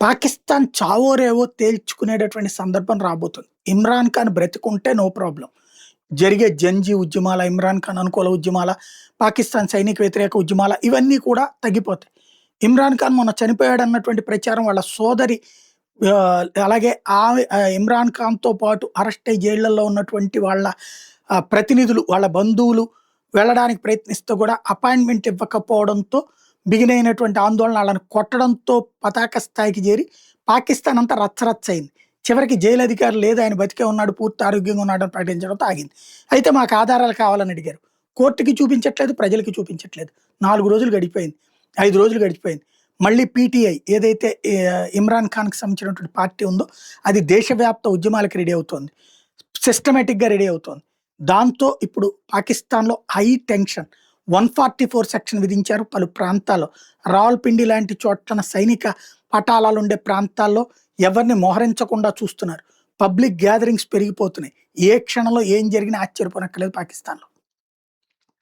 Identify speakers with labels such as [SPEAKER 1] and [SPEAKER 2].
[SPEAKER 1] పాకిస్తాన్ చావో రేవో తేల్చుకునేటటువంటి సందర్భం రాబోతుంది. ఇమ్రాన్ ఖాన్ బ్రతికుంటే నో ప్రాబ్లమ్. జరిగే జంజీ ఉద్యమాల, ఇమ్రాన్ ఖాన్ అనుకూల ఉద్యమాల, పాకిస్తాన్ సైనిక వ్యతిరేక ఉద్యమాల ఇవన్నీ కూడా తగ్గిపోతాయి. ఇమ్రాన్ ఖాన్ మొన్న చనిపోయాడన్నటువంటి ప్రచారం వాళ్ళ సోదరి అలాగే ఇమ్రాన్ ఖాన్‌తో పాటు అరెస్ట్ అయ్యి జైళ్లలో ఉన్నటువంటి వాళ్ళ ప్రతినిధులు, వాళ్ళ బంధువులు వెళ్ళడానికి ప్రయత్నిస్తూ కూడా అపాయింట్‌మెంట్ ఇవ్వకపోవడంతో బిగినైనటువంటి ఆందోళన ఆళ్ళని కొట్టడంతో పతాక స్థాయికి చేరి పాకిస్తాన్ అంతా రచ్చరచ్చ అయింది. చివరికి జైలు అధికారులు లేదు ఆయన బతికే ఉన్నాడు, పూర్తి ఆరోగ్యంగా ఉన్నాడని ప్రకటించడంతో ఆగింది. అయితే మాకు ఆధారాలు కావాలని అడిగారు. కోర్ట్‌కి చూపించట్లేదు, ప్రజలకి చూపించట్లేదు. 4 రోజులు గడిచిపోయింది. 5 రోజులు గడిచిపోయింది. మళ్ళీ పీటీఐ ఏదైతే ఇమ్రాన్ ఖాన్‌కి సంబంధించినటువంటి పార్టీ ఉందో అది దేశవ్యాప్త ఉద్యమాలకు రెడీ అవుతోంది. సిస్టమాటిక్‌గా రెడీ అవుతోంది. దాంతో ఇప్పుడు పాకిస్తాన్‌లో హై టెన్షన్. 144 సెక్షన్ విధించారు పలు ప్రాంతాల్లో. రావల్పిండి లాంటి చోట్ల సైనిక పటాలాలుండే ప్రాంతాల్లో ఎవరిని మోహరించకుండా చూస్తున్నారు. పబ్లిక్ గ్యాదరింగ్స్ పెరిగిపోతున్నాయి. ఏ క్షణంలో ఏం జరిగినా ఆశ్చర్యపోనక్కర్లేదు పాకిస్తాన్‌లో.